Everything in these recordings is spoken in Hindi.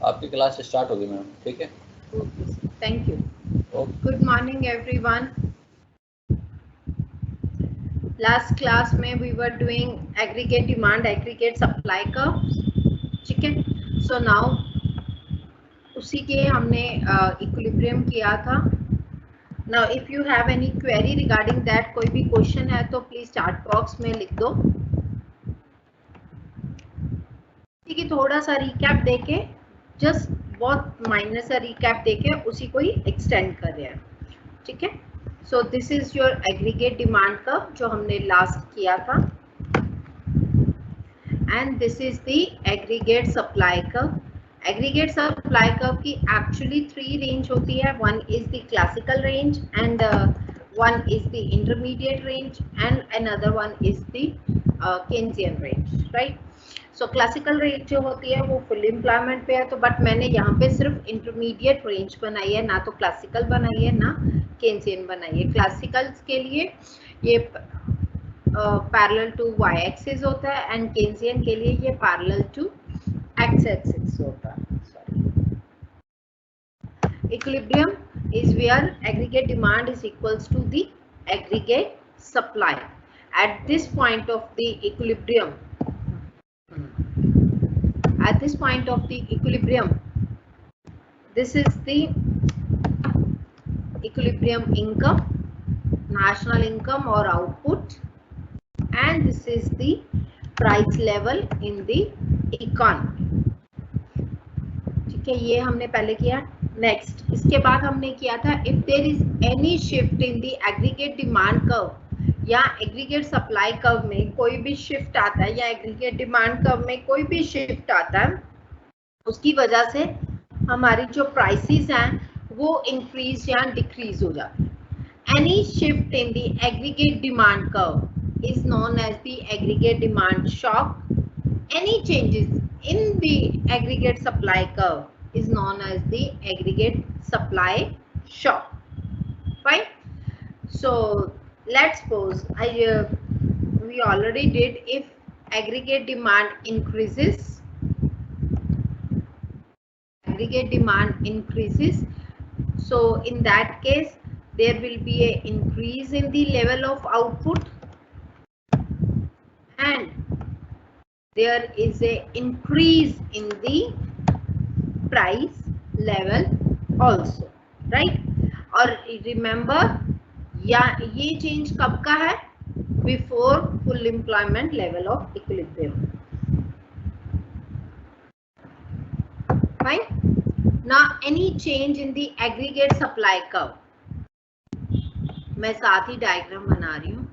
आपकी क्लास स्टार्ट होगी मैम, ठीक है? Okay, sir. Thank you. Okay. Good morning, everyone. Last class में we were doing aggregate demand, aggregate supply curves. ठीक है? So now उसी के हमने equilibrium किया था. Now if you have any query regarding that, कोई भी question है तो please chat box में लिख दो. ठीक है, थोड़ा सा recap देके just बहुत माइनर सा recap देके उसी को ही extend कर रहे हैं. ठीक है, so this is your aggregate demand curve जो हमने लास्ट किया था, and this is the aggregate supply curve. Aggregate supply curve की एक्चुअली 3 रेंज होती है. One is the classical range and one is the intermediate range and another one is the Keynesian range, right? So classical range जो होती है वो फुल एम्प्लॉयमेंट पे है, तो बट मैंने यहाँ पे सिर्फ इंटरमीडिएट रेंज बनाई है, ना तो क्लासिकल बनाई है ना केन्सियन बनाई है. क्लासिकल के लिए ये पैरेलल टू वाई एक्सिस होता है एंड केन्सियन के लिए ये पैरेलल टू एक्स एक्सिस होता है. Equilibrium is where aggregate demand is equals to the aggregate supply. At this point of the equilibrium, this is the equilibrium income, national income or output, and this is the price level in the economy. ठीक है, ये हमने पहले किया. नेक्स्ट इसके बाद हमने किया था if there is any shift in the aggregate demand curve या एग्रीगेट सप्लाई कर्व में कोई भी शिफ्ट आता है या एग्रीगेट डिमांड कर्व में कोई भी शिफ्ट आता है, उसकी वजह से हमारी जो प्राइसेस हैं वो इंक्रीज या डिक्रीज हो जाती है. Any shift in the aggregate demand curve is known as the aggregate demand shock. Any changes in the aggregate supply curve is known as the aggregate supply shock. Fine. So let's suppose we already did if aggregate demand increases, so in that case there will be a increase in the level of output and there is a increase in the price level also, right? और remember या ये change कब का है? Before full employment level of equilibrium. Fine. Now any change in the aggregate supply curve, मैं साथ ही diagram बना रही हूँ.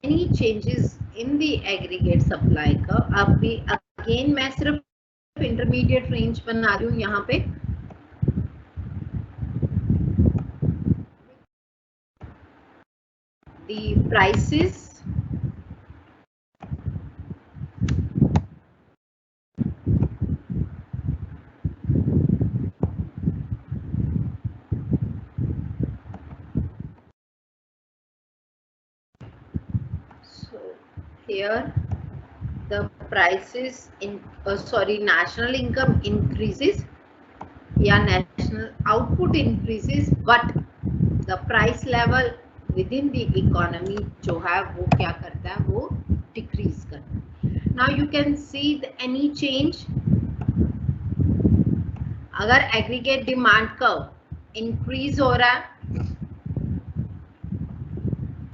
Any changes in the aggregate supply curve. अभी again मैं सिर्फ intermediate range बना रही हूँ यहाँ पे. The prices here the prices in national income increases या national output increases but the price level within the economy जो है वो क्या करता है, वो decrease करता है. Now you can see any change. अगर aggregate demand curve increase हो रहा है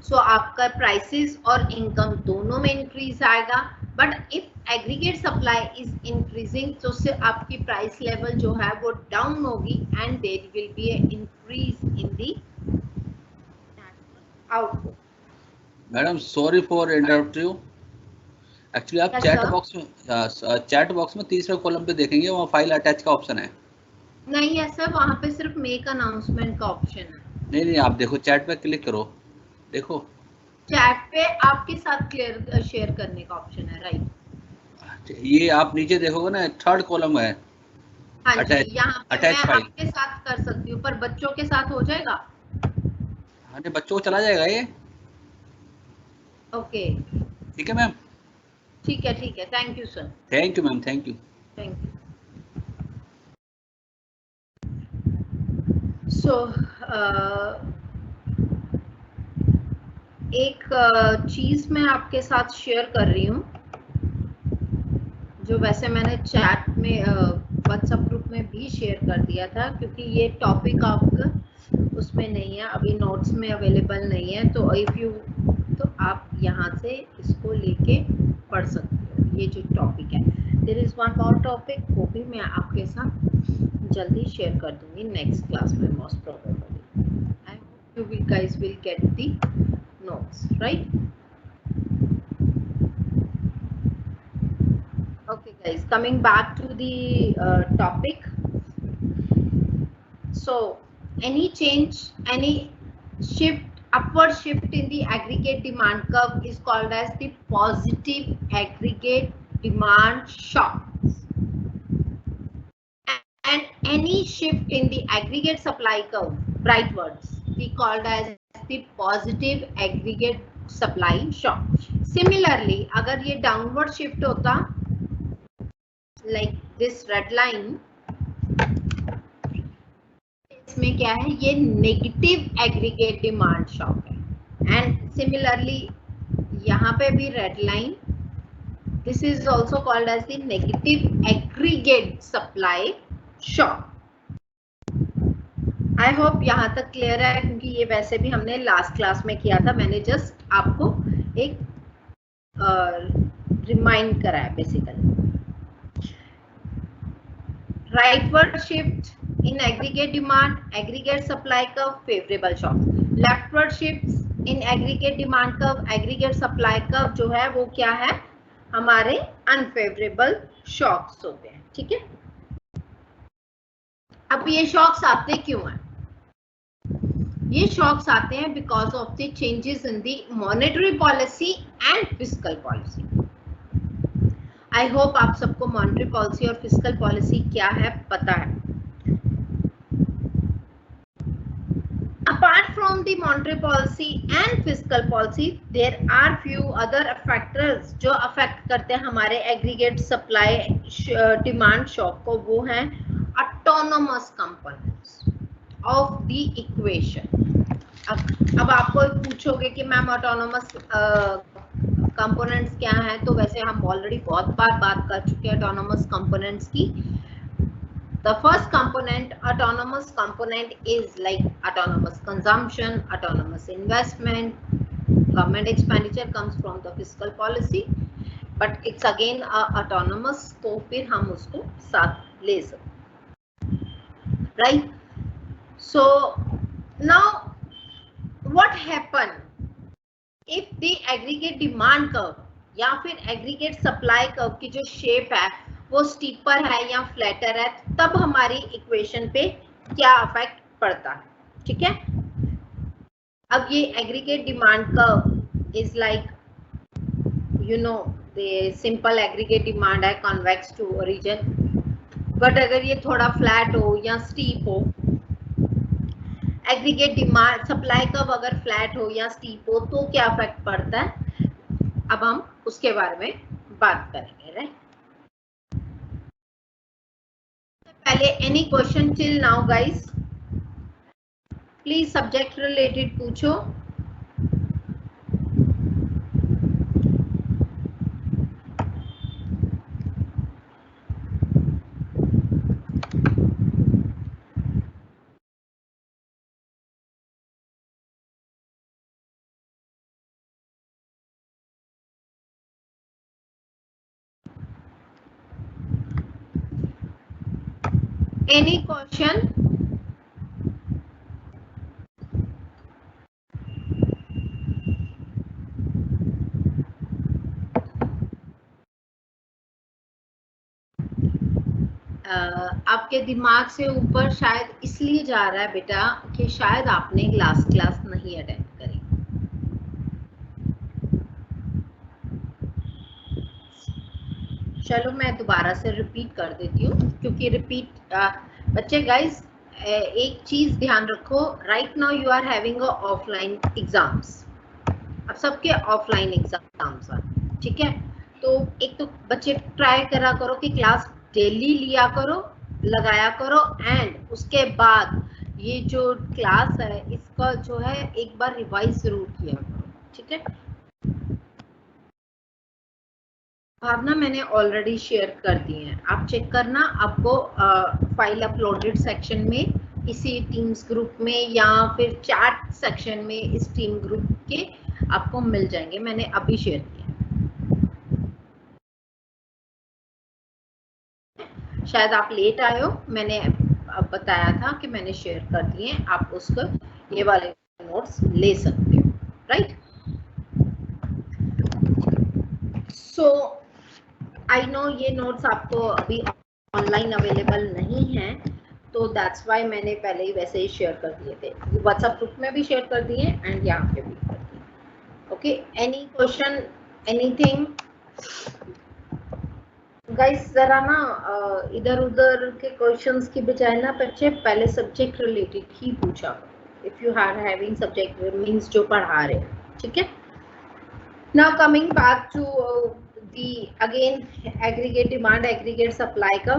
सो आपका प्राइसेस और इनकम दोनों में इंक्रीज आएगा. But if aggregate supply is increasing तो उससे आपकी प्राइस लेवल जो है वो डाउन होगी and there will be a increase in the output. Madam sorry for interrupt you. Actually आप चैट बॉक्स में तीसरे कॉलम पे देखेंगे, वहाँ फाइल अटैच का ऑप्शन है. नहीं है सर, वहाँ पे सिर्फ मेक अनाउंसमेंट का ऑप्शन है. नहीं, आप देखो चैट पे क्लिक करो, देखो चैट पे आपके साथ क्लियर शेयर करने का ऑप्शन है, राइट? ये आप नीचे देखोगे ना, थर्ड कॉलम है. हाँ जी, Attach- यहाँ पे attach मैं file। आपके साथ कर सकती हूँ, पर बच्चों के साथ हो जाएगा? अरे बच्चों को चला जाएगा ये। ओके, ठीक है मैम। ठीक है, thank you sir. Thank you ma'am, thank you. Thank you. So एक चीज मैं आपके साथ शेयर कर रही हूँ, जो वैसे मैंने चैट में व्हाट्सएप ग्रुप में भी शेयर कर दिया था, क्योंकि ये टॉपिक आपका उसमें नहीं है, अभी नोट्स में अवेलेबल नहीं है, तो इफ यू तो आप यहाँ से इसको लेके पढ़ सकते हो। ये जो टॉपिक है, देयर इज वन और टॉपिक, वो भी मैं आपके साथ जल्दी शेयर कर दूंगी नेक्स्ट क्लास में most probably. I hope you will guys will get the notes, right? Okay guys, coming back to the topic. So any change, any shift, upward shift in the aggregate demand curve is called as the positive aggregate demand shock, and any shift in the aggregate supply curve, brightwards, we called as the positive aggregate supply shock. Similarly, अगर ये downward shift होता like this red line, इसमें क्या है, ये negative aggregate demand shock है, and similarly यहाँ पे भी red line, this is also called as the negative aggregate supply shock. I hope यहाँ तक क्लियर है, क्योंकि ये वैसे भी हमने लास्ट क्लास में किया था, मैंने जस्ट आपको एक रिमाइंड करा है basically. Rightward shift in aggregate demand, aggregate supply curve, favourable shock. Leftward shift in aggregate demand curve, aggregate supply curve जो है वो क्या है, हमारे अनफेवरेबल शॉक्स होते हैं. ठीक है, अब ये शॉक्स आते क्यों हैं? ये शॉक्स आते हैं because of the changes in the monetary policy and fiscal policy. I hope आप सबको मॉनेटरी पॉलिसी और फिस्कल पॉलिसी क्या है पता है. Apart from the monetary policy and fiscal policy, there are few other factors जो affect करते हैं हमारे aggregate supply demand shock को. वो हैं autonomous components of the equation. अब आपको पूछोगे कि मैम autonomous components क्या हैं, तो वैसे हम ऑलरेडी बहुत बार बात कर चुके हैं autonomous components की. The first component, autonomous component, is like autonomous consumption, autonomous investment. Government expenditure comes from the fiscal policy, but it's again autonomous, तो फिर हम उसको साथ ले सकते, right? So now what happen if the aggregate demand curve या फिर aggregate supply curve की जो shape है वो स्टीपर है या फ्लैटर है, तब हमारी इक्वेशन पे क्या अफेक्ट पड़ता है. ठीक है, अब ये aggregate demand curve is like you know the simple aggregate demand है कॉन्वेक्स टू ओरिजिन, बट अगर ये थोड़ा फ्लैट हो या स्टीप हो, एग्रीगेट डिमांड सप्लाई कर्व अगर फ्लैट हो या स्टीप हो तो क्या अफेक्ट पड़ता है, अब हम उसके बारे में बात करेंगे. राइट, पहले any question till now guys, please subject related पूछो. Any question? आपके दिमाग से ऊपर शायद इसलिए जा रहा है बेटा कि शायद आपने लास्ट क्लास नहीं अटेंड करी. चलो मैं दोबारा से रिपीट कर देती हूँ, क्योंकि रिपीट बच्चे गाइस एक चीज ध्यान रखो, right now you are having a offline exams, अब सबके ऑफलाइन एग्जाम्स हैं, ठीक है। तो एक तो बच्चे ट्राई करा करो कि क्लास डेली लिया करो, लगाया करो, एंड उसके बाद ये जो क्लास है इसका जो है एक बार रिवाइज जरूर किया करो, ठीक है। भावना मैंने ऑलरेडी शेयर कर दी है, आप चेक करना, आपको फाइल अपलोडेड सेक्शन में इसी टीम्स ग्रुप में या फिर चैट सेक्शन में इस टीम ग्रुप के आपको मिल जाएंगे, मैंने अभी शेयर किया, शायद आप लेट आए हो, मैंने बताया था कि मैंने शेयर कर दिए, आप उसको ये वाले नोट्स ले सकते हो, राइट। सो आई नो ये नोट्स आपको अभी ऑनलाइन अवेलेबल नहीं है, तो दैट्स वाई मैंने पहले ही वैसे ही शेयर कर दिए थे, व्हाट्सएप ग्रुप में भी शेयर कर दिए एंड यहाँ पे भी कर दिए। Okay, any question, anything guys? जरा ना इधर उधर के क्वेश्चंस की बजाय ना बच्चे पहले सब्जेक्ट रिलेटेड ही पूछा, if you are having subject means जो पढ़ा रहे हैं, ठीक है। Now coming back to the again aggregate demand, aggregate supply का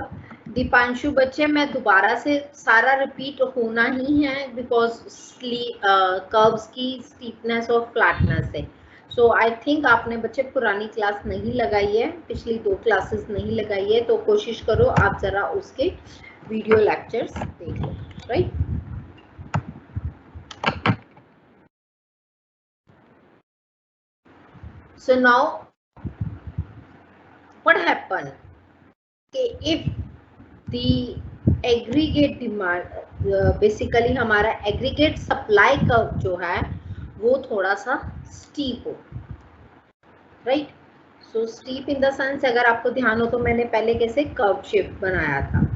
दीपांशु बच्चे, मैं दोबारा से सारा रिपीट होना ही है बिकॉज कर्व्स की स्टीपनेस और फ्लैटनेस है। सो आई थिंक आपने बच्चे पुरानी क्लास नहीं लगाई है, पिछली 2 क्लासेस नहीं लगाई है, तो कोशिश करो आप जरा उसके वीडियो लेक्चर्स देख लो, right. So now what happened if the aggregate demand basically हमारा aggregate supply curve जो है वो थोड़ा सा steep हो, right? So steep in the sense, अगर आपको ध्यान हो तो मैंने पहले कैसे कर्व शेप बनाया था,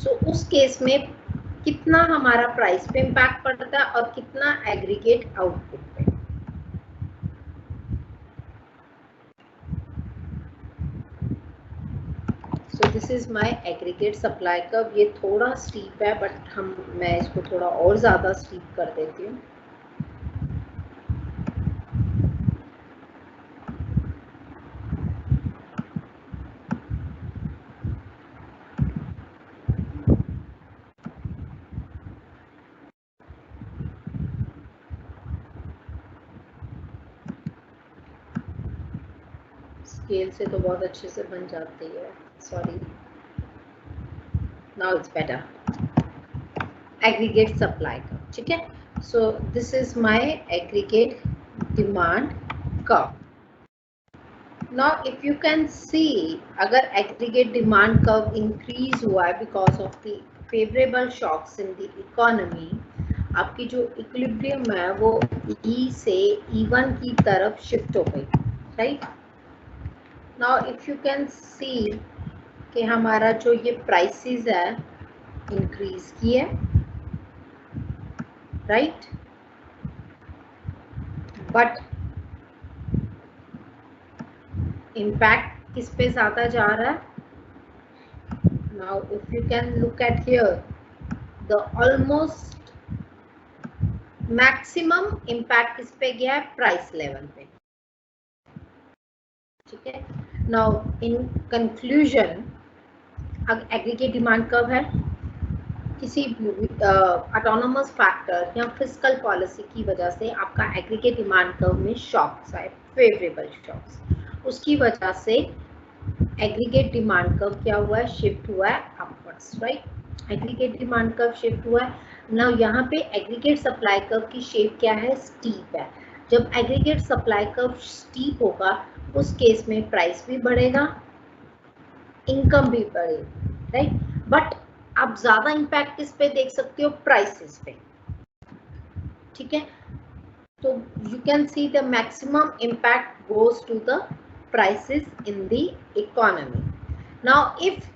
so उस केस में कितना हमारा प्राइस पे इम्पैक्ट पड़ता है और कितना एग्रीगेट आउटपुट पे। So this is my aggregate supply curve, ये थोड़ा स्टीप है बट मैं इसको थोड़ा और ज्यादा स्टीप कर देती हूँ। स्केल से तो बहुत अच्छे से बन जाती है, sorry, now it's better. Aggregate supply curve, ठीक है। So this is my aggregate demand curve. Now if you can see, अगर एग्रीगेट डिमांड कर्व इंक्रीज हुआ है because of the favourable shocks in the economy, आपकी जो इक्विलिब्रियम है वो E से E1 की तरफ शिफ्ट हो गई, right. Now if you can सी कि हमारा जो ये प्राइसेस है इंक्रीज की है, राइट, बट इम्पैक्ट किस पे ज्यादा जा रहा है? Now if you can look at here, the almost maximum impact किस पे गया है? प्राइस लेवल पे, ठीक है। Now in conclusion, aggregate demand curve है, किसी ऑटोनोमस फैक्टर या फिस्कल पॉलिसी की वजह से आपका एग्रीगेट डिमांड कर्व में शॉक्स आए, फेवरेबल शॉक्स, उसकी वजह से एग्रीगेट डिमांड कर्व क्या हुआ है? शिफ्ट हुआ है upwards, right. Aggregate demand curve shift हुआ है। नाउ यहाँ पे एग्रीगेट सप्लाई कर्व की शेप क्या है? स्टीप है। जब एग्रीगेट सप्लाई कर्व स्टीप होगा उस केस में प्राइस भी बढ़ेगा, इनकम भी बढ़ेगी, राइट। बट आप ज्यादा इंपैक्ट किस पे देख सकते हो? प्राइसेस पे, ठीक है। तो you can see the maximum impact goes to the prices in the economy. Now if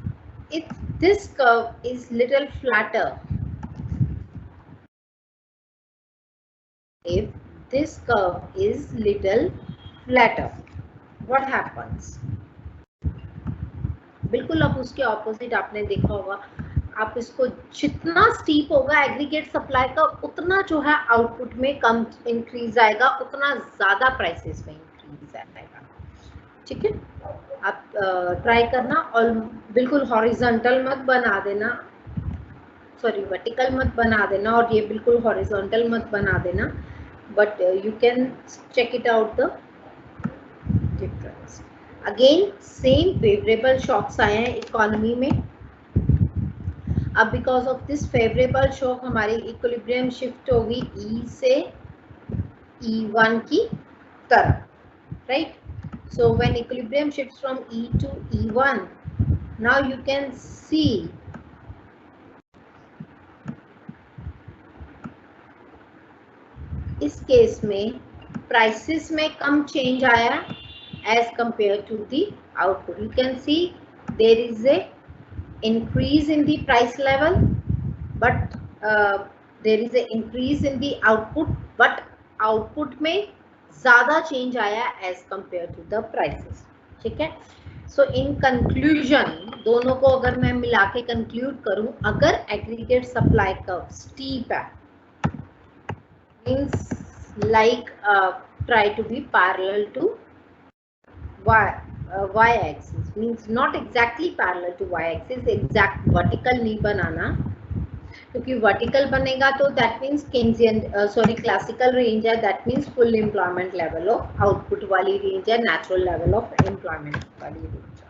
this curve is little flatter, if this curve is little flatter, what happens, बिल्कुल अब उसके ऑपोजिट आपने देखा होगा, आप इसको जितना स्टीप होगा एग्रीगेट सप्लाई का उतना जो है आउटपुट में कम इंक्रीज आएगा, उतना ज्यादा प्राइसेस में इंक्रीज आएगा। ठीक है, आप ट्राई करना और बिल्कुल हॉरिजॉन्टल मत बना देना, सॉरी वर्टिकल मत बना देना, और ये बिल्कुल हॉरिजॉन्टल मत बना देना, but you can check it out the difference. Again same favourable shocks आए हैं इकोनॉमी में। अब because of this favourable shock हमारी इक्विलिब्रियम शिफ्ट होगी ई से E1 की तरफ, right? So when equilibrium shifts from E to E1, now you can see इस केस में प्राइसेस में कम चेंज आया as compared to the output. You can see there is a increase in the price level, but there is a increase in the output, but output में ज्यादा चेंज आया as compared to the prices. ठीक है, सो इन कंक्लूजन दोनों को अगर मैं मिला के कंक्लूड करूं, अगर एग्रीगेट सप्लाई कर्व स्टीप है means like try to be parallel to y axis, means not exactly parallel to y axis, exact vertical नहीं बनाना, क्योंकि वर्टिकल बनेगा तो that means Keynesian sorry classical range है, that means full employment level of output वाली रेंज है, नेचुरल लेवल ऑफ एम्प्लॉयमेंट वाली रेंज है।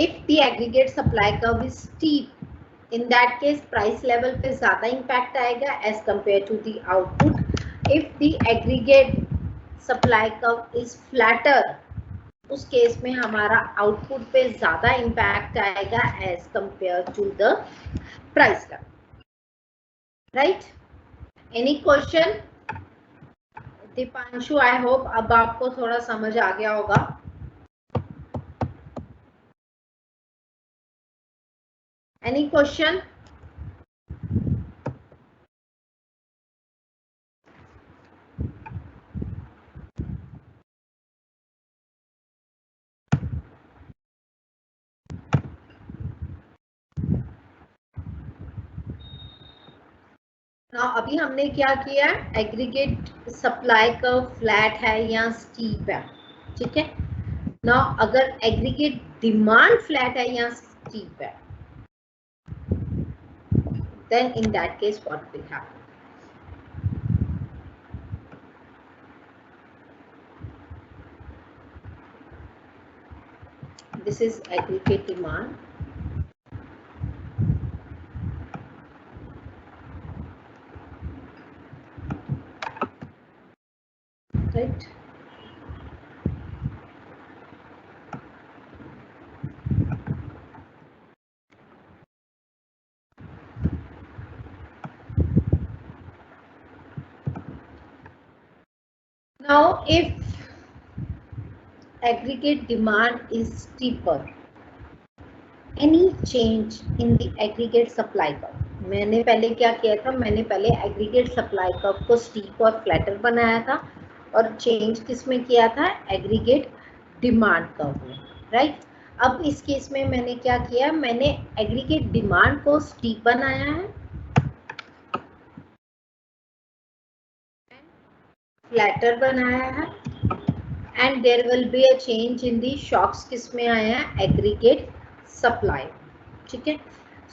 If the aggregate supply curve is steep, in that case price level पे ज्यादा इंपैक्ट आएगा as compare to the output. If the aggregate supply curve is flatter, उस केस में हमारा आउटपुट पे ज्यादा इंपैक्ट आएगा as compare to the price level, right? Any question Deepanshu? I hope अब आपको थोड़ा समझ आ गया होगा। Any question? ना अभी हमने क्या किया, एग्रीगेट सप्लाई कर्व फ्लैट है या स्टीप है, ठीक है ना? अगर एग्रीगेट डिमांड फ्लैट है या स्टीप है, then in that case what will happen? This is aggregate demand, right? Now if aggregate demand is steeper, any change in the aggregate supply curve, मैंने पहले क्या किया था, मैंने पहले एग्रीगेट सप्लाई कर्व को स्टीप और फ्लैटर बनाया था और चेंज किस में किया था, एग्रीगेट डिमांड कर्व में, राइट? अब इस केस में मैंने क्या किया, मैंने एग्रीगेट डिमांड को स्टीप बनाया है, फ्लैटर बनाया है, and there will be a change in the shocks किस में आया है, एग्रीगेट सप्लाई, ठीक है?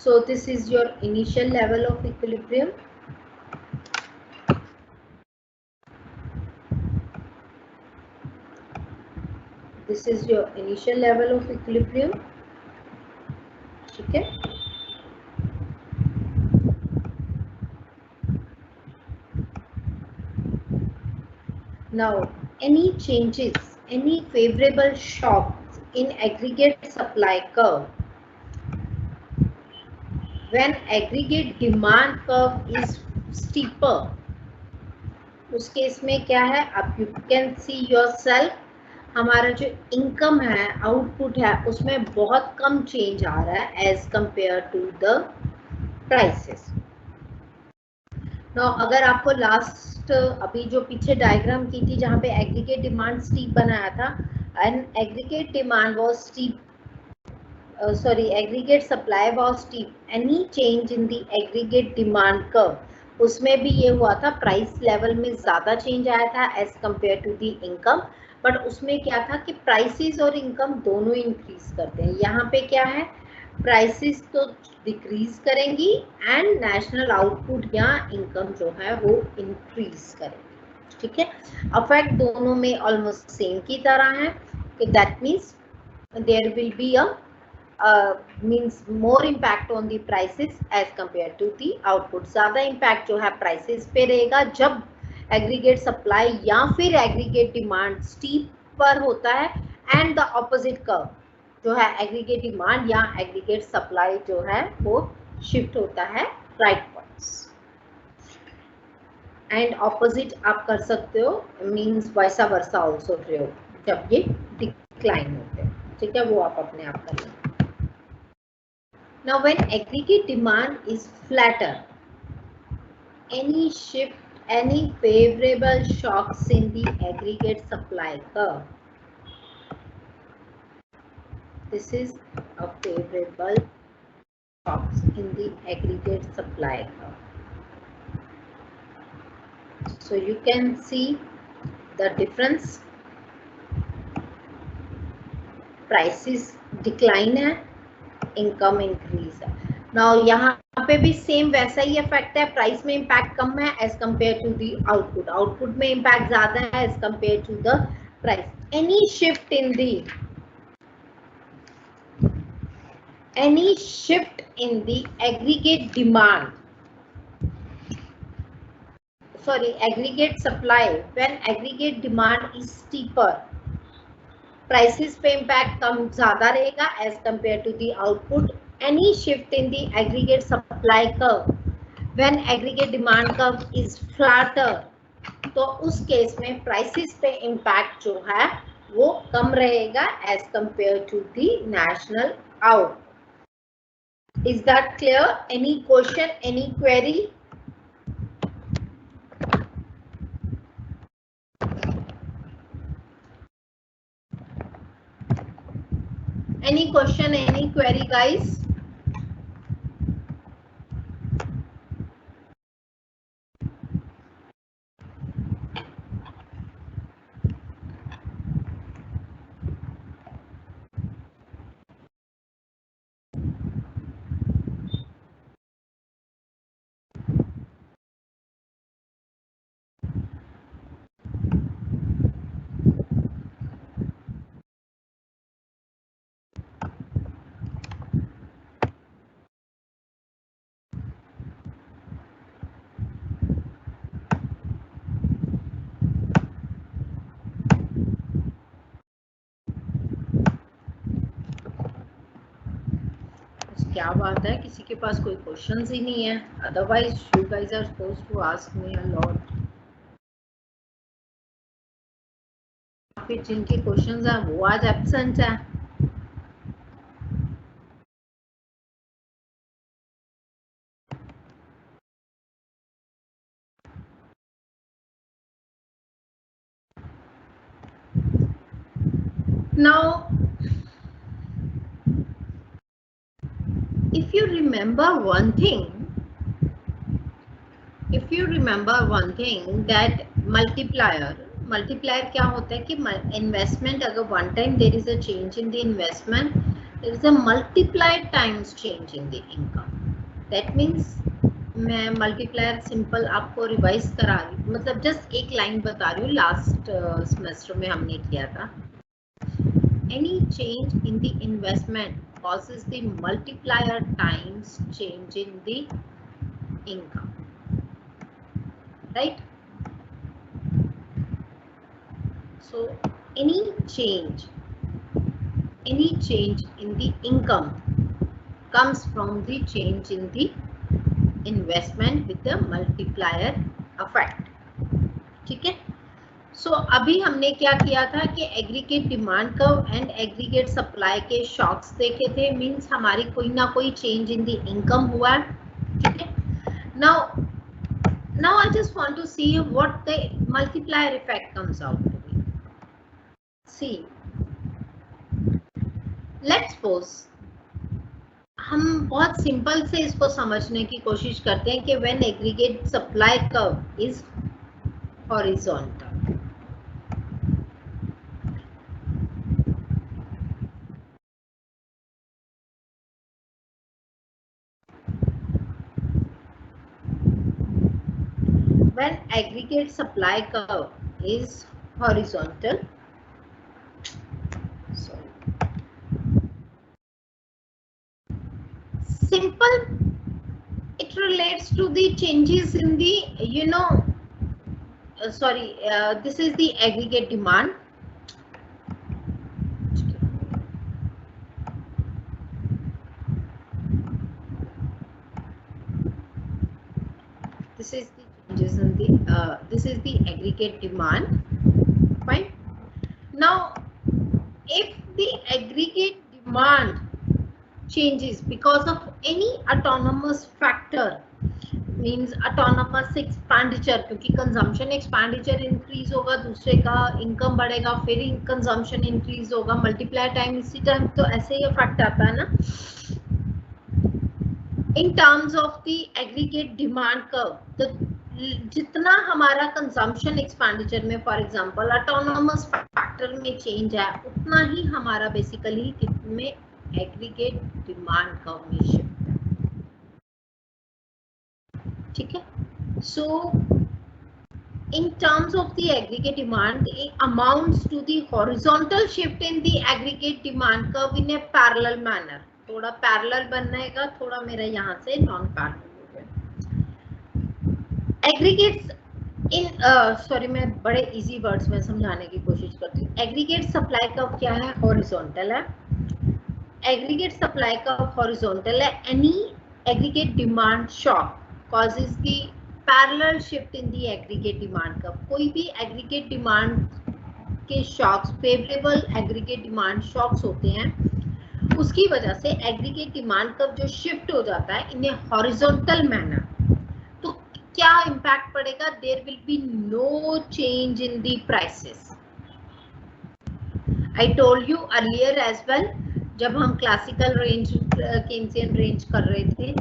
So this is your initial level of equilibrium, this is your initial level of equilibrium, ठीक है? Now any changes, any favorable shocks in aggregate supply curve, when aggregate demand curve is steeper, उस केस में क्या है, अब you can see yourself, हमारा जो इनकम है, आउटपुट है, उसमें बहुत कम चेंज आ रहा है as compare to the prices. Now, अगर आपको लास्ट अभी जो पीछे डायग्राम की थी जहाँ पे एग्रीगेट डिमांड स्टीप बनाया था, and aggregate demand was steep, aggregate supply was steep, any change in the aggregate demand curve, उसमें भी ये हुआ था, प्राइस लेवल में ज्यादा चेंज आया था as compare to the income, but उसमें क्या था कि प्राइसेस और इनकम दोनों इंक्रीज करते हैं। यहाँ पे क्या है, प्राइसेस तो डिक्रीज करेंगी एंड नेशनल आउटपुट या इनकम जो है वो इंक्रीज करेंगी। ठीक है, अफेक्ट दोनों में ऑलमोस्ट सेम की तरह है, that means there will be a means more impact on the prices as compared to the output। ज्यादा impact जो है prices पे रहेगा जब aggregate supply या फिर aggregate demand steep पर होता है, and the opposite curve जो है aggregate demand या aggregate supply जो है वो shift होता है right points, and opposite आप कर सकते हो means vice versa also true जब ये decline होते हैं। ठीक है, वो आप अपने आप कर लेंगे। Now, when aggregate demand is flatter, any shift, any favorable shocks in the aggregate supply curve. This is a favorable shocks in the aggregate supply curve. So you can see the difference. Prices decline है, इनकम इंक्रीज है। नाउ यहाँ पे भी सेम वैसा ही इफेक्ट है, प्राइस में इम्पैक्ट कम है as compare to the output, output में इम्पैक्ट ज्यादा है as compare to the price. Any shift in the aggregate demand, sorry aggregate supply, when aggregate demand is steeper, prices पे इम्पैक्ट कम ज्यादा रहेगा as compare to the output. Any shift in the aggregate supply curve when aggregate demand curve is flatter, तो उस केस में प्राइसेस पे इम्पैक्ट जो है वो कम रहेगा as compare to the national output. Is that clear? Any question, any query? Any question, any query, guys? क्या बात है, किसी के पास कोई क्वेश्चंस ही नहीं है? Otherwise you guys are supposed to ask me a lot. फिर जिनके क्वेश्चंस हैं वो आज एब्सेंट है। Now, if you remember one thing, that multiplier क्या होता है कि इन्वेस्टमेंट अगर one time there is a change in the investment, there is a multiplied times change in the income. That means मैं मल्टीप्लायर सिंपल आपको रिवाइज करा रही हूँ, मतलब जस्ट एक लाइन बता रही हूँ, लास्ट सेमेस्टर में हमने किया था। Any change in the investment causes the multiplier times change in the income, right? So any change in the income comes from the change in the investment with the multiplier effect। ठीक है, सो अभी हमने क्या किया था कि aggregate demand curve and aggregate supply के शॉक्स देखे थे, मींस हमारी कोई ना कोई चेंज इन द इनकम हुआ। ठीक है, now Now I just want to see what the multiplier effect comes out to be. See, let's suppose हम बहुत सिंपल से इसको समझने की कोशिश करते हैं कि when aggregate supply curve is horizontal. When aggregate supply curve is horizontal, simple, it relates to the changes in the, this is the aggregate demand. This is the changes in the this is the aggregate demand. Fine. Now if the aggregate demand changes because of any autonomous factor, means autonomous expenditure, क्योंकि consumption expenditure increase होगा, दूसरे का income बढ़ेगा, फिर consumption increase होगा, multiply time इसी टाइम तो ऐसे ही effect आता है ना. In terms of the aggregate demand curve, the जितना हमारा कंजम्पशन एक्सपेंडिचर में फॉर एग्जांपल ऑटोनोमस फैक्टर में चेंज है, उतना ही हमारा बेसिकली कितने एग्रीगेट डिमांड कर्व में शिफ्ट है. ठीक है. सो in terms of the aggregate demand, it amounts to the horizontal shift in the aggregate demand curve in a parallel manner. थोड़ा पैरेलल बननेगा, थोड़ा मेरा यहाँ से नॉन पैरेलल हो गया. एग्रीगेट्स इन सॉरी, मैं बड़े इजी वर्ड्स में समझाने की कोशिश करती हूँ. एग्रीगेट सप्लाई कर्व क्या है? हॉरिजॉन्टल है. एग्रीगेट सप्लाई कर्व हॉरिजॉन्टल है. Any aggregate demand shock causes the parallel shift in the aggregate demand curve. कोई भी एग्रीगेट डिमांड के shocks, favourable aggregate demand shocks होते हैं, उसकी वजह से एग्रीगेट डिमांड कर्व जो शिफ्ट हो जाता है इन ए हॉरिजॉन्टल मैनर, तो क्या इंपैक्ट पड़ेगा? There will be no change in the prices. I told you earlier as well, जब हम क्लासिकल रेंज, केन्सियन रेंज कर रहे थे,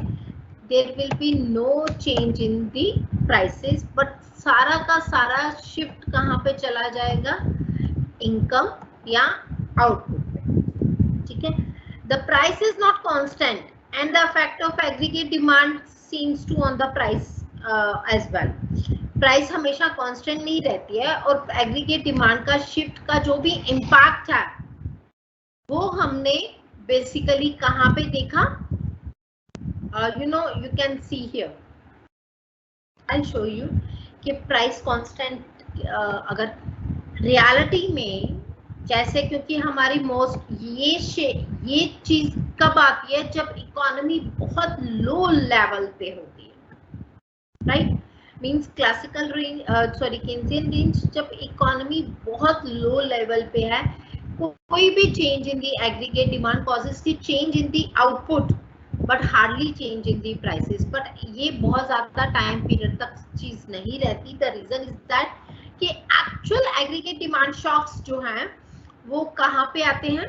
there will be no change in the prices, but सारा का सारा शिफ्ट कहाँ पे चला जाएगा? इनकम या आउटपुट पे. ठीक है. The price is not constant and the effect of aggregate demand seems to on the price as well. Price हमेशा constant नहीं रहती है, और aggregate demand का shift का जो भी impact है वो हमने basically कहाँ पे देखा? You can see here. I'll show you कि price constant अगर reality में जैसे, क्योंकि हमारी मोस्ट ये चीज कब आती है? जब इकोनॉमी बहुत लो लेवल पे होती है, right. Means classical range, sorry Keynesian range, जब इकोनॉमी बहुत लो लेवल पे है, कोई भी change in the aggregate demand causes the change in the output but hardly change in the prices. But ये बहुत ज्यादा टाइम पीरियड तक चीज नहीं रहती. द रीजन इज दैट कि एक्चुअल एग्रीगेट डिमांड शॉक्स जो हैं वो कहाँ पे आते हैं?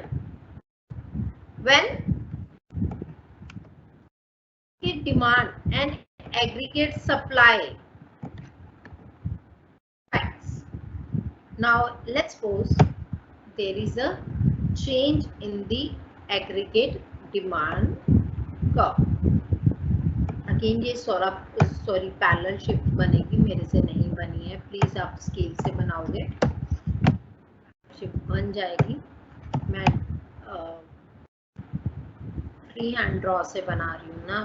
When demand and aggregate supply facts. Now let's suppose there is a change in the aggregate demand curve. Again ये सॉरी पैरेलल शिफ्ट बनेगी, मेरे से नहीं बनी है. प्लीज आप स्केल से बनाओगे, शिफ्ट बन जाएगी. मैं फ्री हैंड ड्रॉ से बना रही हूँ ना,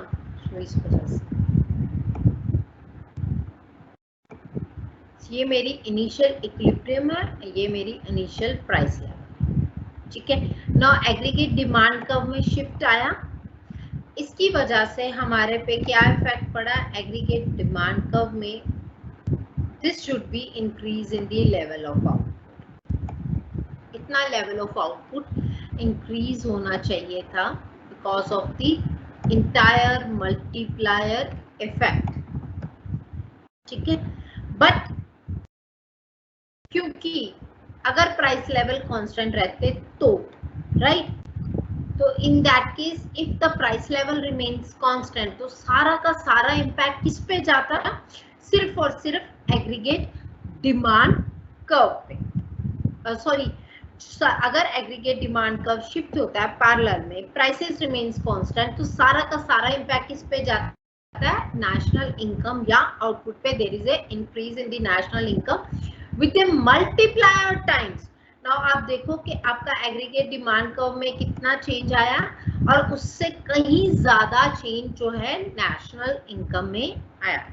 तो इस वजह से. ये मेरी इनिशियल इक्विलिब्रियम है, ये मेरी इनिशियल प्राइस लेवल. ठीक है. नाउ एग्रीगेट डिमांड कर्व में शिफ्ट आया, इसकी वजह से हमारे पे क्या इफेक्ट पड़ा? एग्रीगेट डिमांड कर्व में this should be increase in the level of output. इतना लेवल ऑफ आउटपुट इंक्रीज होना चाहिए था because of the entire multiplier effect. ठीक है, बट क्योंकि अगर प्राइस लेवल कांस्टेंट रहते तो राइट, तो इन that case if the price level remains constant तो सारा का सारा इम्पैक्ट किस पे जाता है, सिर्फ और सिर्फ एग्रीगेट डिमांड कर्व पे। सॉरी, अगर एग्रीगेट डिमांड कर्व शिफ्ट होता है पैरेलल में, प्राइसेस रिमेन्स कांस्टेंट, तो सारा का सारा इम्पैक्ट किस पे जाता है, नेशनल इनकम या आउटपुट पे। There is a increase in the national income with a multiplier times. Now आप देखो कि आपका एग्रीगेट डिमांड कर्व में कितना चेंज आया, और उससे कहीं ज्यादा चेंज जो है नेशनल इनकम में आया।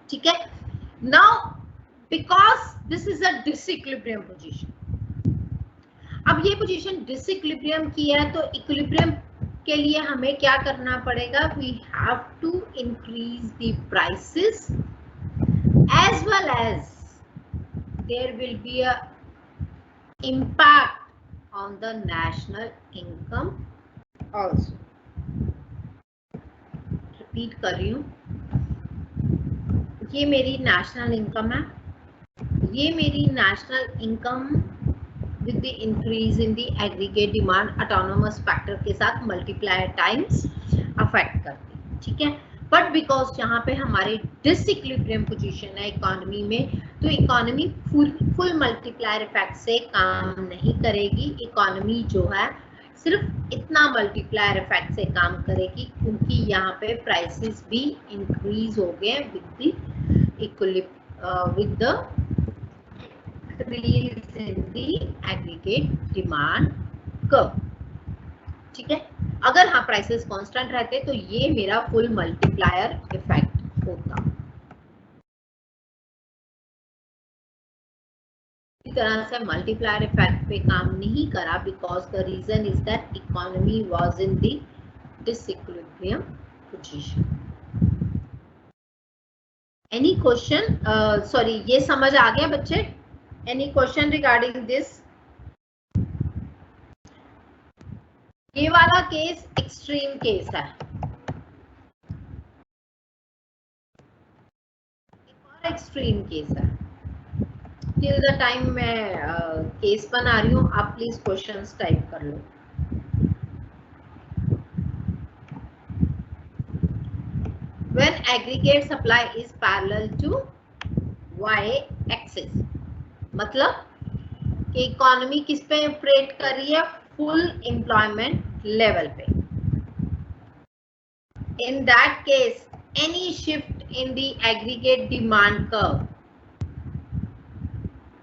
ठीक है, now because this is a disequilibrium position, अब ये पोजीशन डिसइक्विलिब्रियम की है, तो इक्विलिब्रियम के लिए हमें क्या करना पड़ेगा, we have to increase the prices as well as there will be a impact on the national income also. Repeat कर रही हूँ, ये मेरी नेशनल इनकम है, ये मेरी national income with the increase in the aggregate demand autonomous factor के साथ मल्टीप्लायर टाइम्स अफेक्ट करती है। ठीक है, बट बिकॉज यहाँ पे हमारे डिसइक्विलिब्रियम पोजीशन है इकोनॉमी में, तो इकोनॉमी फुल मल्टीप्लायर इफेक्ट से काम नहीं करेगी। इकोनॉमी जो है सिर्फ इतना मल्टीप्लायर इफेक्ट से काम करेगी, क्योंकि यहाँ पे प्राइसेस भी इंक्रीज हो गए with the increase in the aggregate demand curve। ठीक है, अगर हाँ प्राइसेस कांस्टेंट रहते तो ये मेरा फुल मल्टीप्लायर इफेक्ट होता। इस तरह से मल्टीप्लायर इफेक्ट पे काम नहीं करा, because the reason is that economy was in the disequilibrium position. Any question, sorry ये समझ आ गया बच्चे? Any question regarding this? ये वाला केस एक्सट्रीम केस है, एक और एक्सट्रीम केस है। टिल द टाइम मैं केस बना रही हूँ, आप प्लीज क्वेश्चंस टाइप कर लो। When aggregate supply is parallel to y axis, मतलब कि इकोनॉमी किस पे ऑपरेट कर रही है, फुल एम्प्लॉयमेंट लेवल पे। In that case any shift in the aggregate demand curve,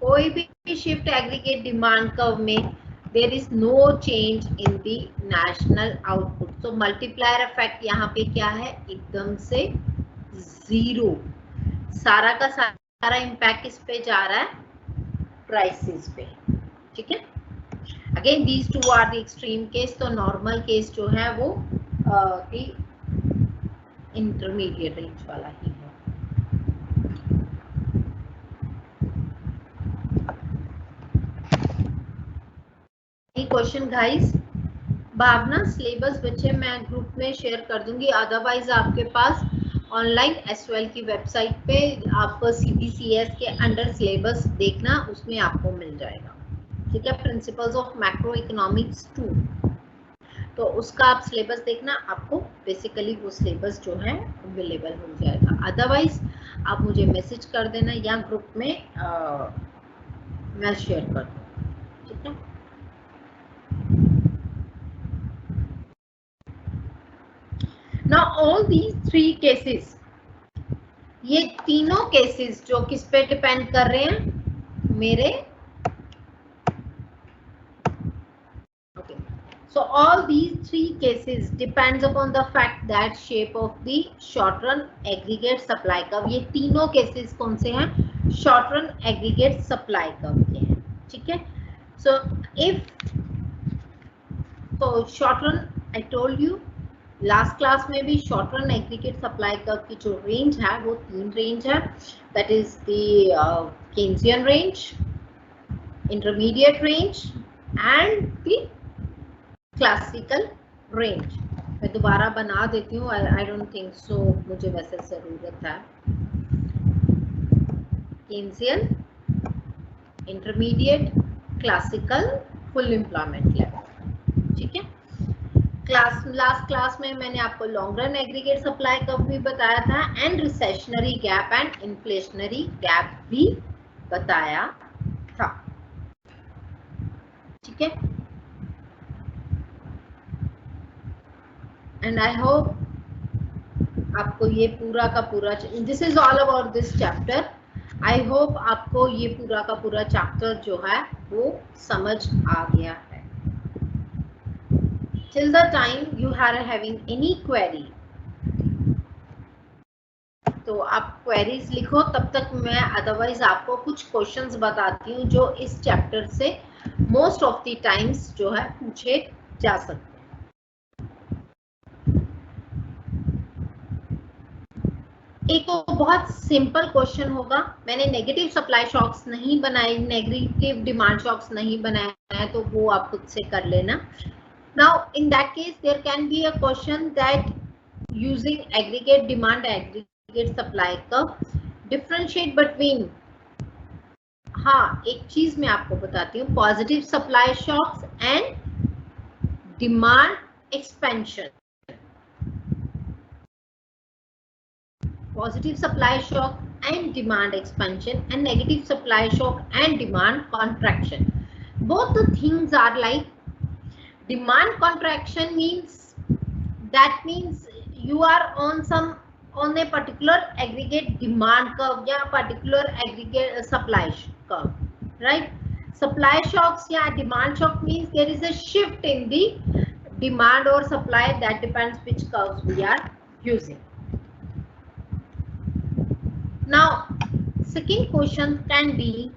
कोई भी शिफ्ट एग्रीगेट डिमांड कर्व में, there is no change in the national output. तो मल्टीप्लायर इफेक्ट यहाँ पे क्या है, एकदम से जीरो। सारा का सारा इम्पैक्ट किस पे जा रहा है, प्राइसेस पे। ठीक है, again these two are the extreme case. तो नॉर्मल केस जो है वो इंटरमीडिएट रेंज वाला ही है। क्वेश्चन गाइस, भावना सिलेबस बच्चे मैं ग्रुप में शेयर कर दूंगी, अदरवाइज आपके पास ऑनलाइन एसवाइएल की वेबसाइट पे आप CBCS के अंडर सिलेबस देखना, उसमें आपको मिल जाएगा। ठीक है, प्रिंसिपल्स ऑफ मैक्रो इकोनॉमिक्स 2, तो उसका आप सिलेबस देखना, आपको बेसिकली वो सिलेबस जो है अवेलेबल हो जाएगा। अदरवाइज आप मुझे मैसेज कर देना या ग्रुप में मैं शेयर कर दूँ। ठीक है, Now all these three cases, ये तीनों केसेस जो किस पे डिपेंड कर रहे हैं मेरे, okay, so all these three cases depends upon the fact that shape of the short run aggregate supply curve। ये तीनों केसेस कौन से हैं, short run aggregate supply curve के हैं। ठीक है, so if तो short run I told you last class में भी, short run aggregate supply curve की जो रेंज है वो 3 रेंज है, that is the Keynesian range, intermediate range and the classical range. मैं दोबारा बना देती हूँ, आई डोंट थिंक सो मुझे वैसे जरूरत है। Keynesian, intermediate, classical, full employment level. ठीक है, लास्ट क्लास में मैंने आपको long run aggregate supply curve भी बताया था and recessionary gap and inflationary gap भी बताया था। ठीक है, एंड आई होप आपको ये पूरा का पूरा, this is all about this chapter. I hope आपको ये पूरा का पूरा चैप्टर जो है वो समझ आ गया है। Till the time you are having any query, तो आप क्वेरीज लिखो, तब तक मैं अदरवाइज आपको कुछ क्वेश्चंस बताती हूँ जो इस चैप्टर से मोस्ट ऑफ द टाइम्स जो है पूछे जा सकते हैं। एक तो बहुत सिंपल क्वेश्चन होगा, मैंने नेगेटिव सप्लाई शॉक्स नहीं बनाए, नेगेटिव डिमांड शॉक्स नहीं बनाए हैं, तो वो आप खुद से कर लेना। Now in that case there can be a question that using aggregate demand, aggregate supply curve, differentiate between, हाँ एक चीज मैं आपको बताती हूँ, positive supply shocks and demand expansion. Positive supply shock and demand expansion and negative supply shock and demand contraction. Both the things are like, demand contraction means you are on a particular aggregate demand curve या particular aggregate supply curve, right? Supply shocks या demand shock means there is a shift in the demand or supply, that depends which curves we are using. Now second question can be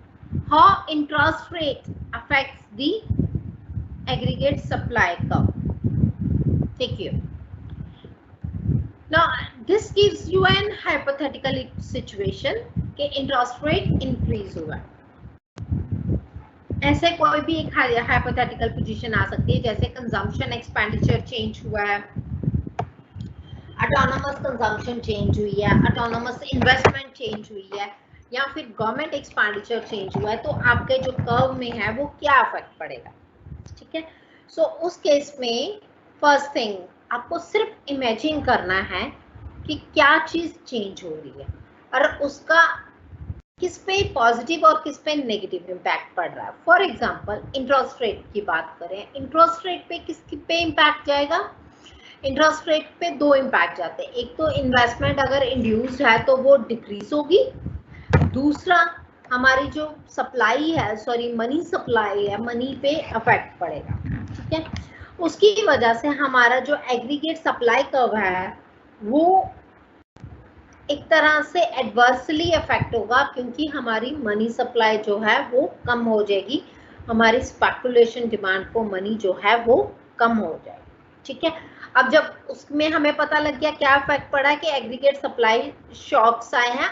how interest rate affects the aggregate supply curve. Take care. Now this gives you an hypothetical situation कि interest rate increase हुआ, ऐसे कोई भी एक hypothetical position आ सकती है, जैसे consumption expenditure change हुआ है, autonomous consumption change हुई है, autonomous investment change हुई है, या फिर गवर्नमेंट एक्सपेंडिचर चेंज हुआ है, तो आपके जो कर्व में है वो क्या इफेक्ट पड़ेगा। ठीक है, सो उस केस में फर्स्ट थिंग आपको सिर्फ इमेजिन करना है कि क्या चीज चेंज हो रही है और उसका किस पे पॉजिटिव और किस पे नेगेटिव इम्पैक्ट पड़ रहा है। फॉर एग्जांपल इंटरेस्ट रेट की बात करें, इंटरेस्ट रेट पे किस पे इम्पैक्ट जाएगा, इंटरेस्ट रेट पे दो इम्पैक्ट जाते हैं, एक तो इन्वेस्टमेंट अगर इंड्यूस्ड है तो वो डिक्रीज होगी, दूसरा हमारी जो सप्लाई है, सॉरी मनी सप्लाई है, मनी पे इफेक्ट पड़ेगा। ठीक है, उसकी वजह से हमारा जो एग्रीगेट सप्लाई कर्व है वो एक तरह से एडवर्सली इफेक्ट होगा, क्योंकि हमारी मनी सप्लाई जो है वो कम हो जाएगी, हमारी स्पेकुलेशन डिमांड को मनी जो है वो कम हो जाएगी। ठीक है, अब जब उसमें हमें पता लग गया क्या इफेक्ट पड़ा है कि एग्रीगेट सप्लाई शॉक्स आए हैं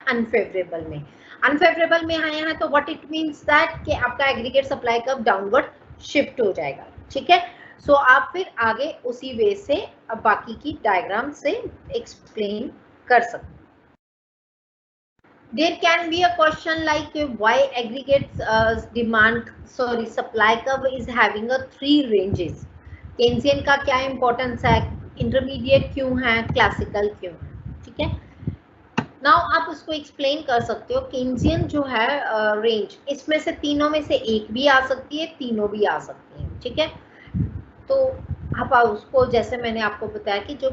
अनफेवरेबल में, अनफेवरेबल में आए हैं, तो व्हाट इट मींस दैट कि आपका aggregate supply curve downward shift हो जाएगा। ठीक है, सो आप फिर आगे उसी वे से अब बाकी की डायग्राम से एक्सप्लेन कर सकते। There can be a question like why aggregate supply curve is having a 3 ranges. केन्सियन का क्या इंपॉर्टेंस है, इंटरमीडिएट क्यों है, क्लासिकल क्यों है। ठीक है, नाउ आप उसको एक्सप्लेन कर सकते हो। केन्सियन जो है रेंज, इसमें से तीनों में से एक भी आ सकती है, तीनों भी आ सकती हैं। ठीक है, तो आप उसको, जैसे मैंने आपको बताया कि जो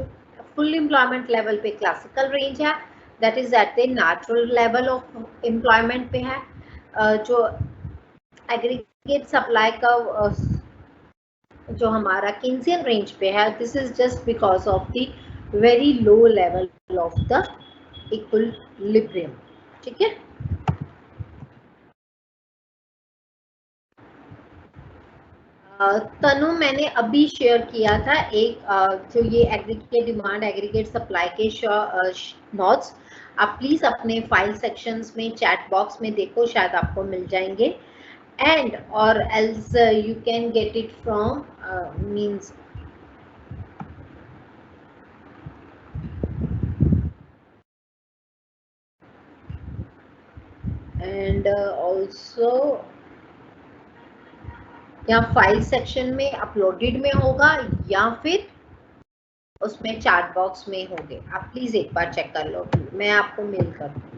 फुल एम्प्लॉयमेंट लेवल पे क्लासिकल रेंज है, that is at the natural level of employment पे है। जो एग्रीगेट सप्लाई का जो हमारा केन्सियन रेंज पे है, this is just because of the very low level of the equilibrium. ठीक है, तनु मैंने अभी शेयर किया था एक जो ये एग्रीगेट डिमांड एग्रीगेट सप्लाई के नोट्स, आप प्लीज अपने फाइल सेक्शंस में चैट बॉक्स में देखो, शायद आपको मिल जाएंगे, एंड और else you can get it from means and also या फाइल सेक्शन में अपलोडेड में होगा या फिर उसमें चैट बॉक्स में होंगे। आप प्लीज एक बार चेक कर लो, मैं आपको मेल कर दूंगी।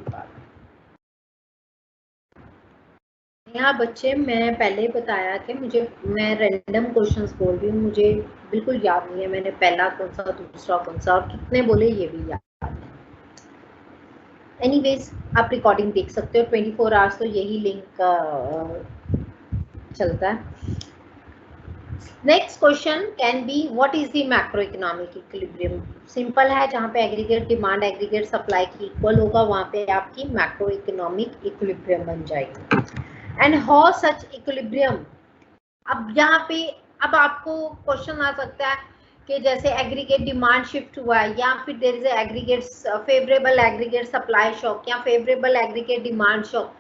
यहाँ बच्चे, मैं पहले बताया कि मैं रैंडम क्वेश्चंस बोल रही हूँ, मुझे बिल्कुल याद नहीं है मैंने पहला कौन सा दूसरा कौन सा और कितने बोले ये भी याद है। एनीवेज आप रिकॉर्डिंग देख सकते हो, 24 आवर्स तो यही लिंक चलता है। Next question can be what is the macro economic equilibrium. Simple है, जहाँ पे एग्रीगेट डिमांड एग्रीगेट सप्लाई की इक्वल होगा वहाँ पे आपकी मैक्रो इकोनॉमिक इक्विलिब्रियम बन जाएगी। And how such equilibrium. अब यहाँ पे अब आपको क्वेश्चन आ सकता है कि जैसे एग्रीगेट डिमांड शिफ्ट हुआ है या फिर there is aggregate favourable aggregate supply shock या फेवरेबल एग्रीगेट डिमांड शॉक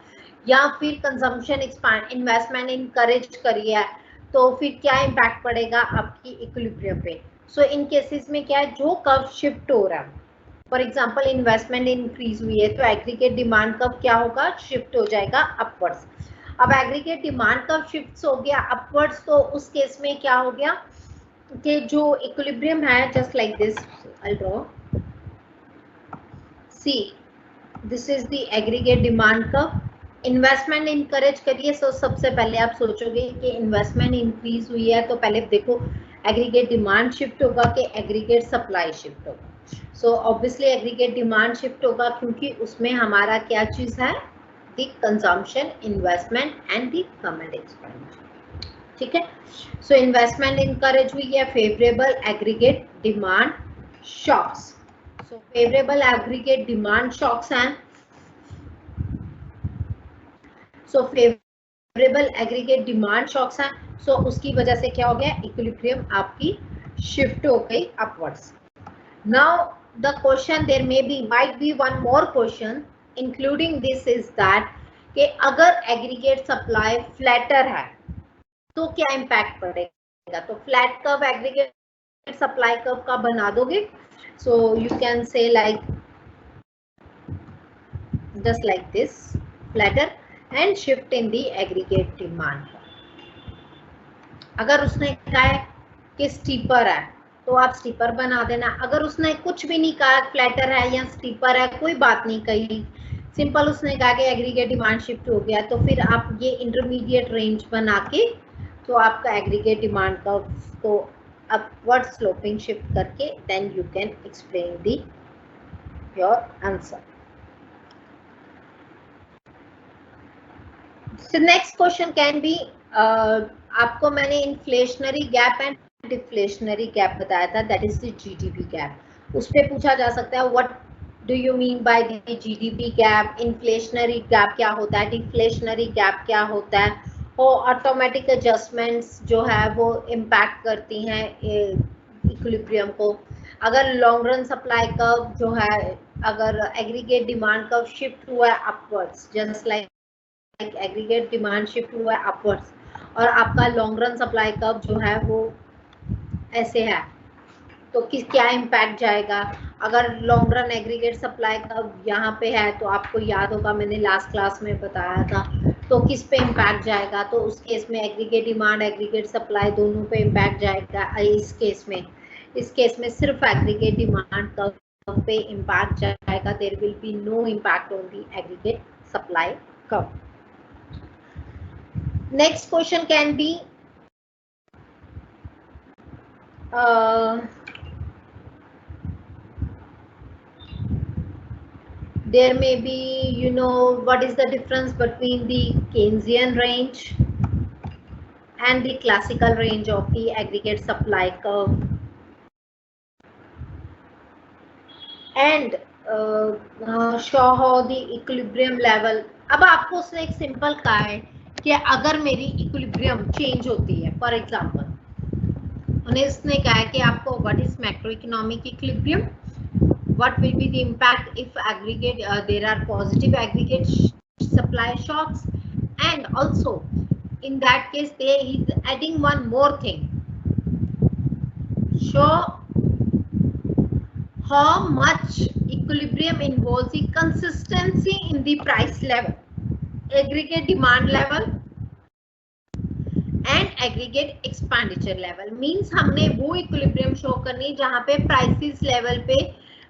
या फिर कंजम्पशन एक्सपांड इन्वेस्टमेंट इनकरेज करी है, तो फिर क्या इम्पैक्ट पड़ेगा आपकी इक्विलिब्रियम पे। सो इन केसेस में क्या है, जो कर्व शिफ्ट हो रहा है, फॉर एग्जांपल इन्वेस्टमेंट इंक्रीज हुई है तो एग्रीगेट डिमांड कर्व क्या होगा, शिफ्ट हो जाएगा अपवर्ड्स। अब एग्रीगेट डिमांड कर्व शिफ्ट हो गया अपवर्ड्स, तो उस केस में क्या हो गया कि जो इक्विलिब्रियम है, just like this I draw, see this is the aggregate demand curve. Investment encourage करिए, सो सबसे पहले आप सोचोगे कि इन्वेस्टमेंट इंक्रीज हुई है तो पहले देखो एग्रीगेट डिमांड शिफ्ट होगा कि एग्रीगेट सप्लाई शिफ्ट होगा। So obviously aggregate demand shift होगा क्योंकि उसमें हमारा क्या चीज है, the consumption investment and the government expenditure. ठीक है, सो इन्वेस्टमेंट इनकरेज हुई है, favourable aggregate demand shocks. So favourable aggregate demand shocks हैं, so favourable aggregate demand shocks हैं, सो उसकी वजह से क्या हो गया, इक्विलिब्रियम आपकी शिफ्ट हो गई upwards. Now the question there may be might be one more question including this is that कि अगर एग्रीगेट सप्लाई फ्लैटर है तो क्या इम्पैक्ट पड़ेगा। तो flat curve aggregate supply curve का बना दोगे, so you can say like just like this flatter and shift in the aggregate demand. अगर उसने कहा है कि स्टीपर है तो आप स्टीपर बना देना, अगर उसने कुछ भी नहीं कहा फ्लैटर है या स्टीपर है कोई बात नहीं कही, सिंपल उसने कहा कि एग्रीगेट डिमांड शिफ्ट हो गया, तो फिर आप ये इंटरमीडिएट रेंज बना के तो आपका एग्रीगेट डिमांड का को अपवर्ड स्लोपिंग शिफ्ट करके then you can explain the your answer. So next question can be आपको मैंने inflationary gap and deflationary gap बताया था, that is the GDP gap. उस पे पूछा जा सकता है what do you mean by the GDP gap, inflationary gap क्या होता है, डिफ्लेशनरी गैप क्या होता है, और ऑटोमेटिक एडजस्टमेंट्स जो है वो इम्पैक्ट करती हैं इक्विलिब्रियम को। अगर लॉन्ग रन सप्लाई कर्व जो है, अगर एग्रीगेट डिमांड कर्व शिफ्ट हुआ है upwards, just like aggregate demand shift हुआ है अपवर्ड्स, और आपका लॉन्ग रन सप्लाई कर्व जो है वो ऐसे है, तो किस क्या इम्पैक्ट जाएगा। अगर long run aggregate supply curve यहाँ पे है तो आपको याद होगा मैंने लास्ट क्लास में बताया था, तो किस पे इम्पैक्ट जाएगा, तो उस केस में एग्रीगेट डिमांड एग्रीगेट सप्लाई दोनों पे इम्पैक्ट जाएगा। इस केस में सिर्फ एग्रीगेट डिमांड कर्व पे इम्पैक्ट जाएगा, there will be no impact on the aggregate supply curve. Next question can be there may be, you know, what is the difference between the Keynesian range and the classical range of the aggregate supply curve, and show how the equilibrium level। अब आपको उसने एक सिंपल कहा है कि अगर मेरी इक्विलिब्रियम चेंज होती है, फॉर एग्जांपल उन्हें इसने कहा है कि आपको what is macro economic equilibrium, what will be the impact if aggregate there are positive aggregate supply shocks, and also in that case there is adding one more thing, show how much equilibrium involves the consistency in the price level। Aggregate demand level and aggregate expenditure level. Means हमने वो इक्विलिब्रियम शो करनी जहां पे प्राइसेस लेवल पे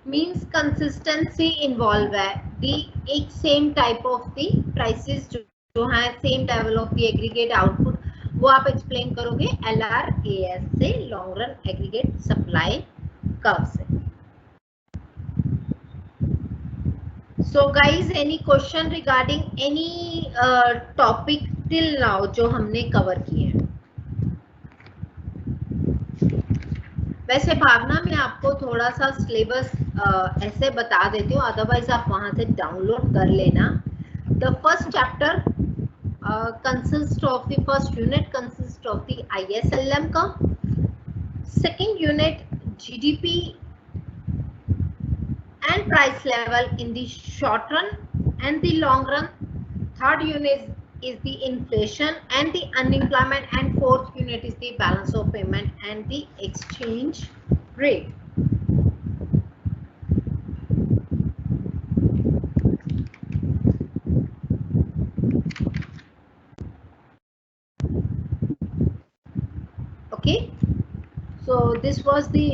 मींस कंसिस्टेंसी इन्वॉल्व है, दी एक same type of the prices जो है same level of the aggregate output, वो आप एक्सप्लेन करोगे LRAS से, long run aggregate supply curve से। So guys, any question regarding any topic till now जो हमने कवर किए हैं? वैसे भावना मैं आपको थोड़ा सा सिलेबस ऐसे बता देती हूँ, अदरवाइज आप वहां से डाउनलोड कर लेना। The first chapter consist of the first unit consist of the ISLM का, second unit GDP and price level in the short run and the long run, third unit is the inflation and the unemployment, and fourth unit is the balance of payment and the exchange rate. Okay, so this was the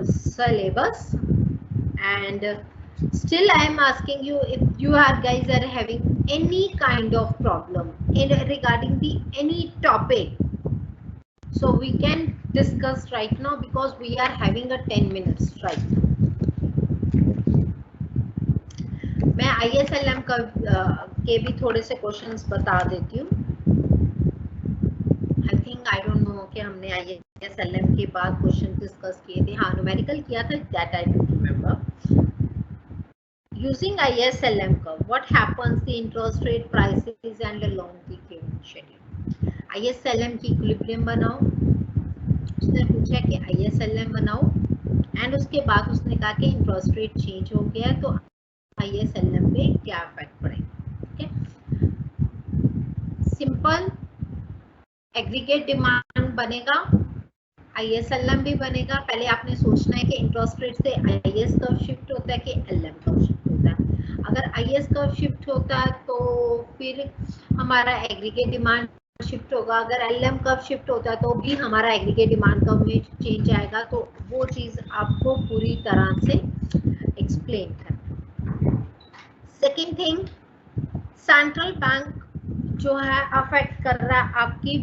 syllabus, and still I am asking you, if you are guys are having any kind of problem in regarding the any topic, so we can discuss right now because we are having a 10 minutes right now. मैं ISLM का के भी थोड़े से क्वेश्चंस बता देती हूँ। I think I don't know कि हमने ISLM के बाद क्वेश्चन डिस्कस किए थे। हाँ, न्यूमेरिकल किया था, that I don't remember. Using ISLM curve, what happens the interest rate, prices and along the given schedule. ISLM की इक्विलिब्रियम बनाओ, उसने पूछा कि ISLM बनाओ, एंड उसके बाद उसने कहा कि इंटरेस्ट रेट चेंज हो गया तो ISLM पे क्या इफेक्ट पड़ेगा। ठीक है, सिंपल एग्रीगेट डिमांड बनेगा, ISLM भी बनेगा। पहले आपने सोचना है कि इंटरेस्ट रेट से IS कर्व शिफ्ट होता है कि LM कर्व शिफ्ट होता है। अगर IS कर्व शिफ्ट होता है तो फिर हमारा एग्रीगेट डिमांड शिफ्ट होगा, अगर LM कर्व शिफ्ट होता है तो भी हमारा एग्रीगेट डिमांड कर्व में चेंज आएगा। तो वो चीज आपको पूरी तरह से एक्सप्लेन करना। सेकेंड थिंग, सेंट्रल बैंक जो है अफेक्ट कर रहा है आपकी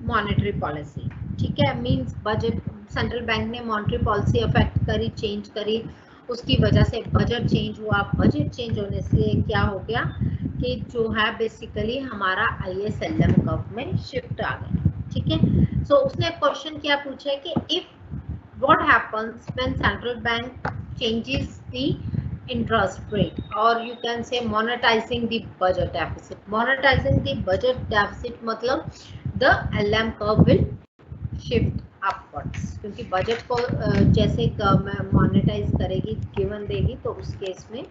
मॉनेटरी पॉलिसी। ठीक है, मींस बजट, सेंट्रल बैंक ने मॉनेटरी पॉलिसी अफेक्ट करी, चेंज करी, उसकी वजह से बजट चेंज हुआ। बजट चेंज होने से क्या हो गया कि जो है बेसिकली हमारा ISLM कर्व में शिफ्ट आ गया। ठीक है, सो उसने क्वेश्चन क्या पूछा है कि if what happens when central bank changes the interest rate, or you can say monetizing the budget deficit. Monetizing the budget deficit मतलब the LM curve will shift upwards, क्योंकि बजट को जैसे मोनेटाइज करेगी, गिवन देगी, तो उस केस में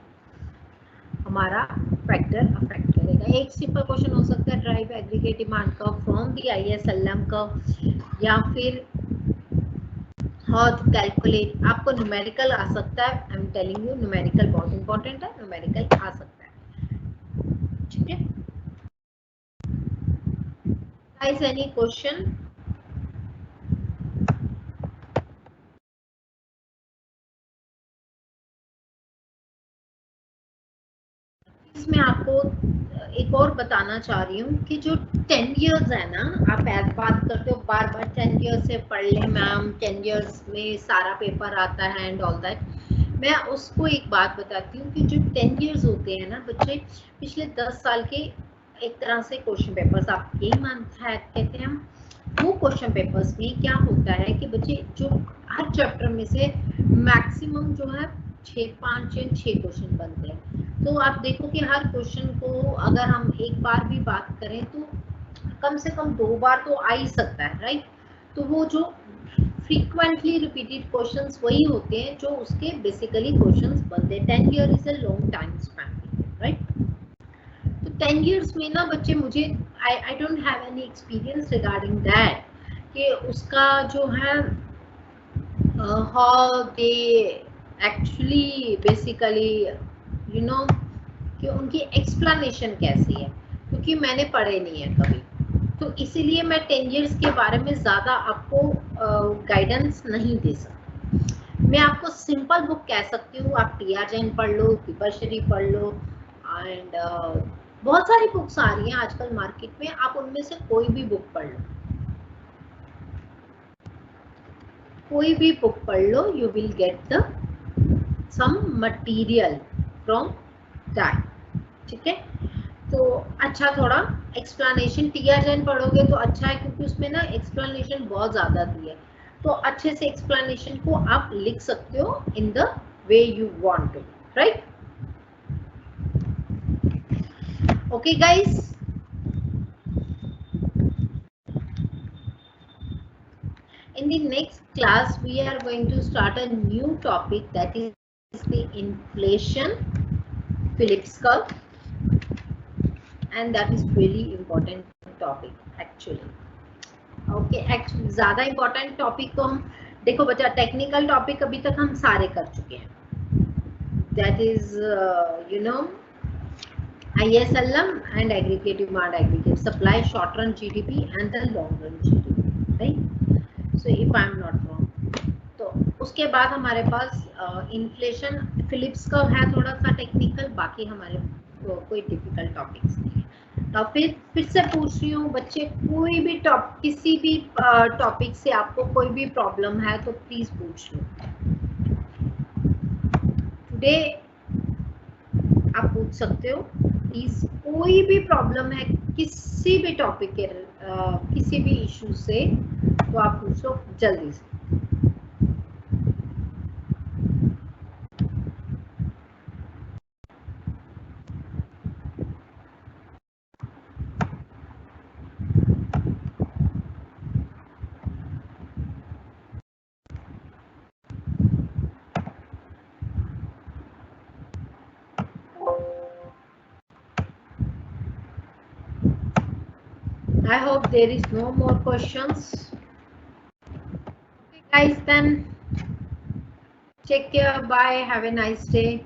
हमारा फैक्टर अफेक्ट करेगा। एक सिंपल क्वेश्चन हो सकता है, drive aggregate demand curve from the ISLM curve, या फिर हाउ टू कैलकुलेट। आपको न्यूमेरिकल आ सकता है, I am telling you, numerical बहुत इंपॉर्टेंट है, न्यूमेरिकल आ सकता है। ठीक है गाइस, एनी क्वेश्चन? इसमें आपको एक और बताना चाह रही हूँ कि जो 10 इयर्स है ना, आप ऐसे बात करते हो बार बार 10 इयर्स से पढ़ ले मैम, 10 इयर्स में सारा पेपर आता है एंड ऑल दैट। मैं उसको एक बात बताती हूँ कि जो 10 इयर्स होते हैं ना बच्चे, पिछले 10 साल के एक तरह से क्वेश्चन पेपर्स, आप यही मानता है कहते हैं हम, वो क्वेश्चन पेपर्स में क्या होता है कि बच्चे जो हर चैप्टर में से मैक्सिमम जो है 5 या 6 क्वेश्चन बनते हैं। तो आप देखो कि हर क्वेश्चन को अगर हम एक बार भी बात करें तो कम से कम 2 बार तो आ ही सकता है, राइट। तो वो जो फ्रीक्वेंटली रिपीटेड क्वेश्चंस वही होते हैं जो उसके बेसिकली क्वेश्चंस बनते हैं। 10 year is a long time span, right. तो 10 इयर्स में ना बच्चे, मुझे I don't have any experience regarding that कि उसका जो है how they actually basically you know कि उनकी एक्सप्लेनेशन कैसी है। क्योंकि मैंने पढ़े नहीं है कभी, तो इसीलिए मैं टेंजेंट्स के बारे में ज़्यादा आपको गाइडेंस नहीं दे सकती। मैं आपको सिंपल बुक कह सकती हूँ, आप टी.आर. जैन पढ़ लो, दीपाश्री पढ़ लो, एंड बहुत सारी बुक्स आ रही हैं आजकल मार्केट में, आप उनमें से कोई भी बुक पढ़ लो, कोई भी बुक पढ़ लो, you will get the some material from that, ठीक है। तो अच्छा, थोड़ा एक्सप्लेनेशन टी.आर. जैन पढ़ोगे तो अच्छा है, क्योंकि उसमें ना एक्सप्लेनेशन बहुत ज़्यादा दी है, तो अच्छे से एक्सप्लेनेशन को आप लिख सकते हो in the way you want to, right? Okay guys, in the next class we are going to start a new topic, that is the inflation Phillips curve, and that is really important topic actually. Okay, actually ज़्यादा इम्पोर्टेंट टॉपिक तो हम देखो बच्चा, टेक्निकल टॉपिक अभी तक हम सारे कर चुके हैं, that is you know ISLM and aggregate demand, aggregate supply, short run GDP and the long run GDP, right? So if I am not wrong, तो उसके बाद हमारे पास इन्फ्लेशन फिलिप्स का है, थोड़ा सा टेक्निकल, बाकी हमारे कोई डिफिकल्ट टॉपिक्स नहीं है। तो फिर से पूछ रही हूँ बच्चे, कोई भी किसी भी टॉपिक से आपको कोई भी प्रॉब्लम है तो प्लीज पूछ लो। टुडे आप पूछ सकते हो प्लीज, कोई भी प्रॉब्लम है किसी भी टॉपिक के किसी भी इशू से, तो आप पूछ लो जल्दी से। I hope there is no more questions. Okay guys, then take care, bye, have a nice day.